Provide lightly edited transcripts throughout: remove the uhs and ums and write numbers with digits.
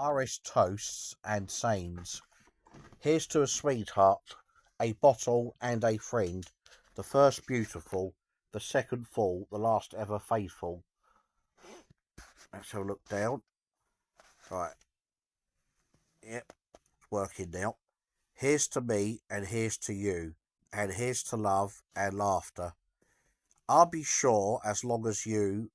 Irish toasts and sayings. Here's to a sweetheart, a bottle and a friend. The first beautiful, the second full, the last ever faithful. Let's have a look down. Right. Yep, it's working now. Here's to me and here's to you, and here's to love and laughter. I'll be sure as long as you,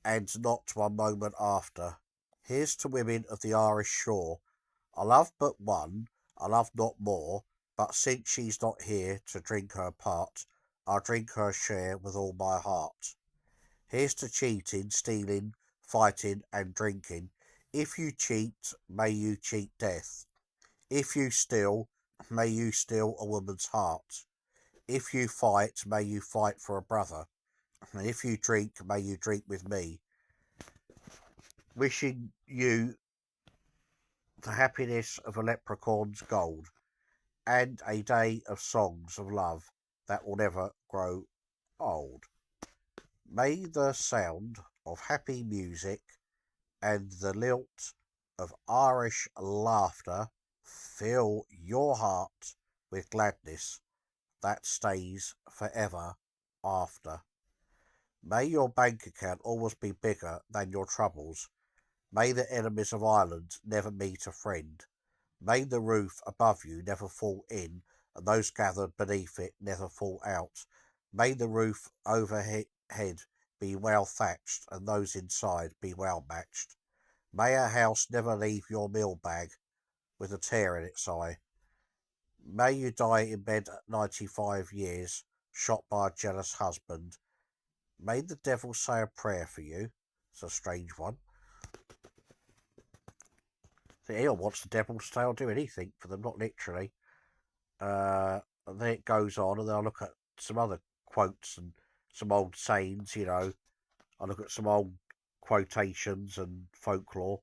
and not one moment after. Here's to women of the Irish shore. I love but one, I love not more, but since she's not here to drink her part, I'll drink her share with all my heart. Here's to cheating, stealing, fighting, and drinking. If you cheat, may you cheat death. If you steal, may you steal a woman's heart. If you fight, may you fight for a brother. And if you drink, may you drink with me. Wishing you the happiness of a leprechaun's gold, and a day of songs of love that will never grow old. May the sound of happy music and the lilt of Irish laughter fill your heart with gladness that stays forever after. May your bank account always be bigger than your troubles. May the enemies of Ireland never meet a friend. May the roof above you never fall in, and those gathered beneath it never fall out. May the roof overhead be well thatched, and those inside be well matched. May a house never leave your meal bag with a tear in its eye. May you die in bed at 95 years, shot by a jealous husband. May the devil say a prayer for you. It's a strange one. The eel wants the devil to stay or do anything for them, not literally. And then it goes on, and then I look at some other quotes and some old sayings, I look at some old quotations and folklore.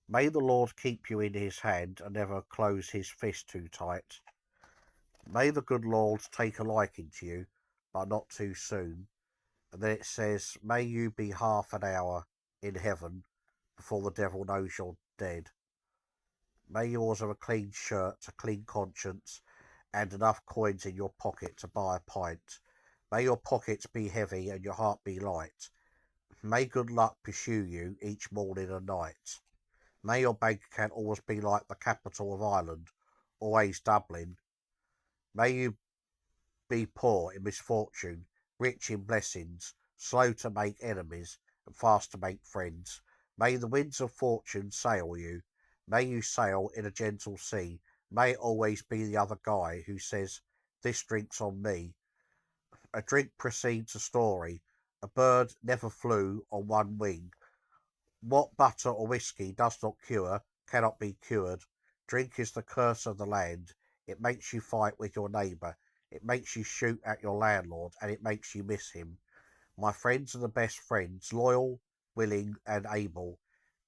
May the Lord keep you in his hand and never close his fist too tight. May the good Lord take a liking to you, but not too soon. And then it says, may you be half an hour in heaven before the devil knows you're dead. May yours have a clean shirt, a clean conscience, and enough coins in your pocket to buy a pint. May your pockets be heavy and your heart be light. May good luck pursue you each morning and night. May your bank account always be like the capital of Ireland, always Dublin. May you be poor in misfortune, rich in blessings, slow to make enemies, and fast to make friends. May the winds of fortune sail you. May you sail in a gentle sea. May it always be the other guy who says, this drink's on me. A drink precedes a story. A bird never flew on one wing. What butter or whiskey does not cure cannot be cured. Drink is the curse of the land. It makes you fight with your neighbour. It makes you shoot at your landlord, and it makes you miss him. My friends are the best friends, loyal, willing, and able.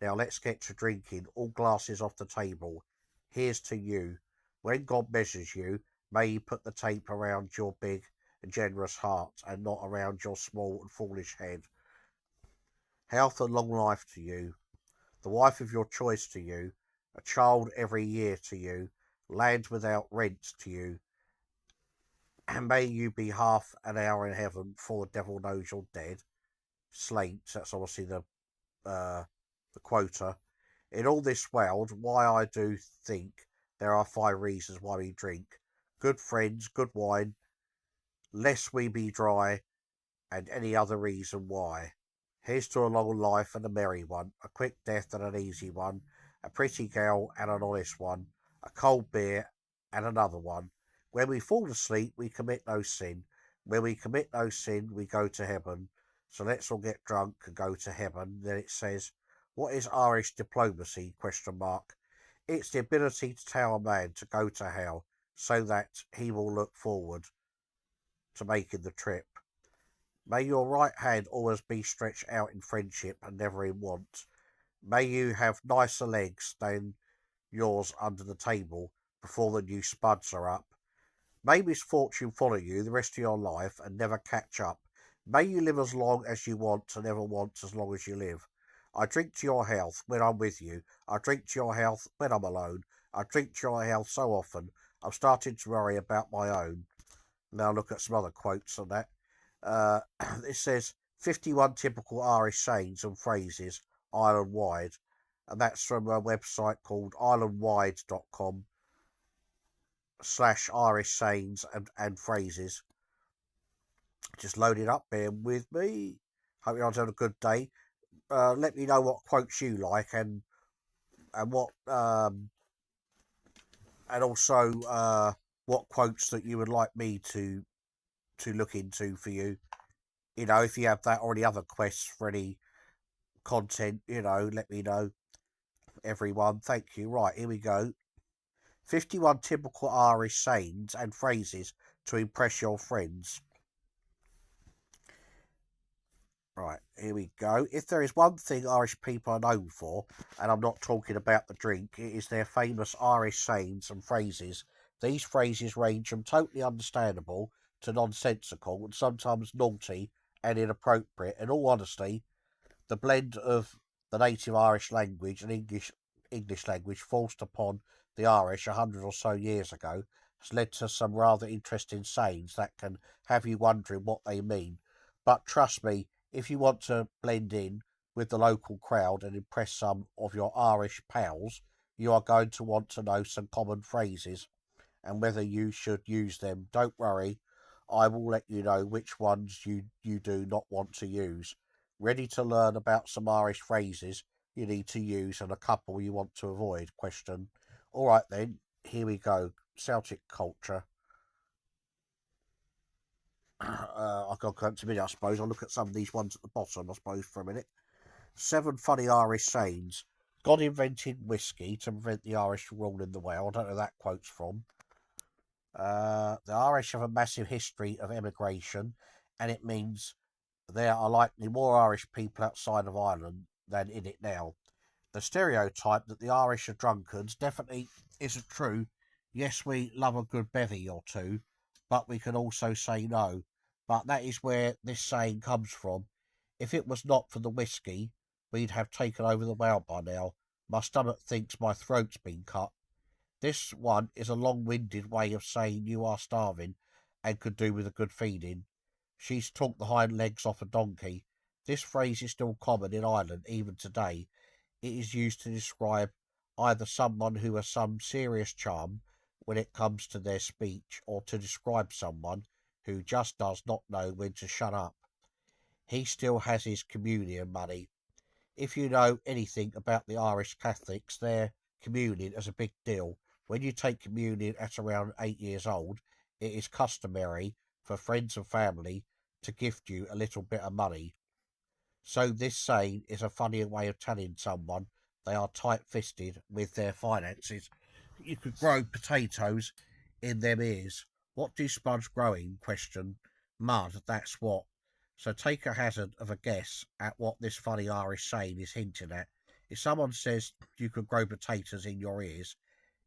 Now let's get to drinking, all glasses off the table. Here's to you. When God measures you, may he put the tape around your big and generous heart, and not around your small and foolish head. Health and long life to you, the wife of your choice to you, a child every year to you, land without rent to you, and may you be half an hour in heaven before the devil knows you're dead. Slate, that's obviously the quota. In all this world, why I do think there are 5 reasons why we drink. Good friends, good wine, lest we be dry, and any other reason why. Here's to a long life and a merry one, a quick death and an easy one, a pretty girl and an honest one, a cold beer and another one. When we fall asleep, we commit no sin. When we commit no sin, we go to heaven. So let's all get drunk and go to heaven. Then it says, what is Irish diplomacy? Question mark. It's the ability to tell a man to go to hell so that he will look forward to making the trip. May your right hand always be stretched out in friendship and never in want. May you have nicer legs than yours under the table before the new spuds are up. May misfortune follow you the rest of your life and never catch up. May you live as long as you want and never want as long as you live. I drink to your health when I'm with you. I drink to your health when I'm alone. I drink to your health so often, I'm starting to worry about my own. Now look at some other quotes on that. Uh, it says 51 typical Irish sayings and phrases island wide, and that's from a website called islandwide.com / Irish sayings and phrases. Just load it up, bear with me. Hope you're having a good day. Let me know what quotes you like and what and also what quotes that you would like me to look into for you. You know, if you have that or any other quests for any content, you know, let me know. Everyone, thank you. Right, here we go. 51 typical Irish sayings and phrases to impress your friends. Right, here we go. If there is one thing Irish people are known for, and I'm not talking about the drink, it is their famous Irish sayings and phrases. These phrases range from totally understandable to nonsensical and sometimes naughty and inappropriate. In all honesty, the blend of the native Irish language and English language forced upon the Irish 100 or so years ago has led to some rather interesting sayings that can have you wondering what they mean. But trust me, if you want to blend in with the local crowd and impress some of your Irish pals, you are going to want to know some common phrases and whether you should use them. Don't worry, I will let you know which ones you do not want to use. Ready to learn about some Irish phrases you need to use and a couple you want to avoid? Question. All right then, here we go. Celtic culture. I've got to go to a minute, I suppose. I'll look at some of these ones at the bottom, I suppose, for a minute. 7 funny Irish sayings. God invented whiskey to prevent the Irish from ruling the world. I don't know who that quote's from. The Irish have a massive history of emigration, and it means there are likely more Irish people outside of Ireland than in it now. The stereotype that the Irish are drunkards definitely isn't true. Yes, we love a good bevy or two, but we can also say no. But that is where this saying comes from. If it was not for the whiskey, we'd have taken over the world by now. My stomach thinks my throat's been cut. This one is a long-winded way of saying you are starving and could do with a good feeding. She's took the hind legs off a donkey. This phrase is still common in Ireland even today. It is used to describe either someone who has some serious charm when it comes to their speech or to describe someone who just does not know when to shut up. He still has his communion money. If you know anything about the Irish Catholics, their communion is a big deal. When you take communion at around 8 years old, it is customary for friends and family to gift you a little bit of money. So this saying is a funny way of telling someone they are tight-fisted with their finances. You could grow potatoes in them ears. What do spuds grow in? Question. Mud, that's what. So take a hazard of a guess at what this funny Irish saying is hinting at. If someone says you could grow potatoes in your ears,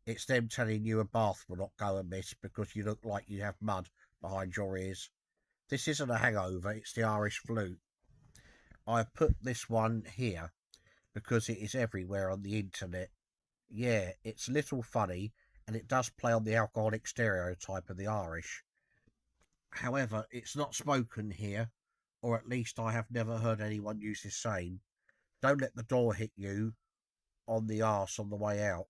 it's them telling you a bath will not go amiss because you look like you have mud behind your ears. This isn't a hangover, it's the Irish flu. I've put this one here because it is everywhere on the internet. Yeah, it's a little funny and it does play on the alcoholic stereotype of the Irish. However, it's not spoken here, or at least I have never heard anyone use this saying. Don't let the door hit you on the arse on the way out.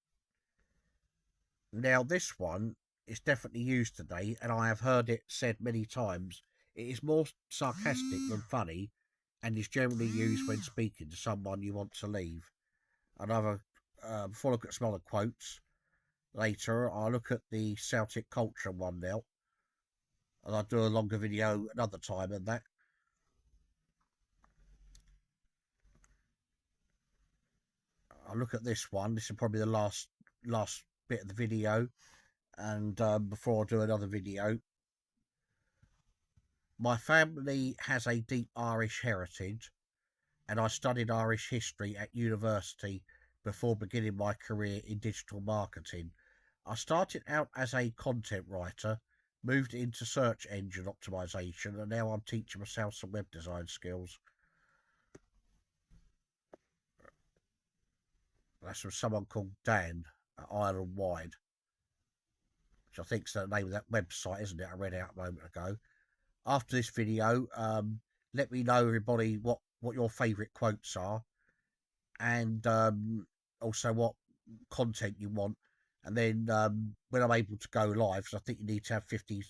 Now, this one is definitely used today, and I have heard it said many times. It is more sarcastic than funny, and is generally used when speaking to someone you want to leave. Another, before I look at some other quotes later, I'll look at the Celtic culture one now, and I'll do a longer video another time than that. I'll look at this one. This is probably the last bit of the video, and before I do another video. My family has a deep Irish heritage, and I studied Irish history at university before beginning my career in digital marketing. I started out as a content writer, moved into search engine optimization, and now I'm teaching myself some web design skills. That's from someone called Dan at Ireland Wide, which I think's the name of that website, isn't it? I read out a moment ago. After this video, let me know, everybody, what your favourite quotes are, and also what content you want. And then when I'm able to go live, because I think you need to have 50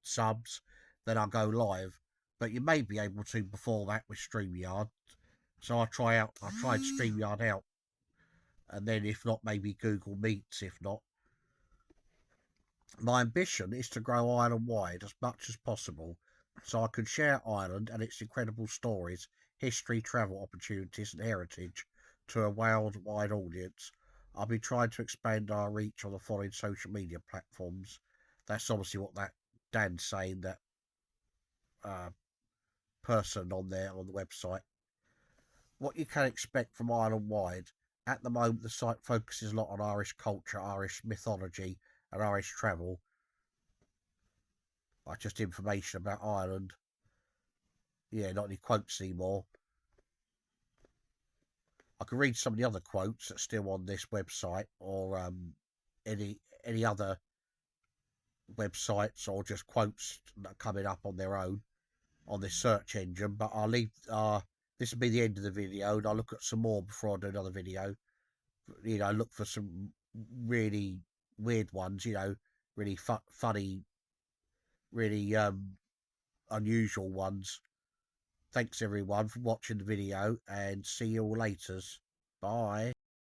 subs, then I'll go live. But you may be able to before that with StreamYard. So I tried StreamYard out, and then if not, maybe Google Meets. If not, my ambition is to grow Ireland wide as much as possible, so I can share Ireland and its incredible stories, history, travel opportunities, and heritage to a worldwide audience. I'll be trying to expand our reach on the following social media platforms. That's obviously what that Dan's saying, that uh, person on there on the website. What you can expect from Ireland wide. At the moment, the site focuses a lot on Irish culture, Irish mythology, and Irish travel. Like just information about Ireland. Yeah, not any quotes anymore. I can read some of the other quotes that's still on this website, or any other websites, or just quotes that are coming up on their own on this search engine. But I'll leave. This will be the end of the video, and I'll look at some more before I do another video. You know, look for some really weird ones. You know, really funny, really unusual ones. Thanks everyone for watching the video, and see you all later. Bye.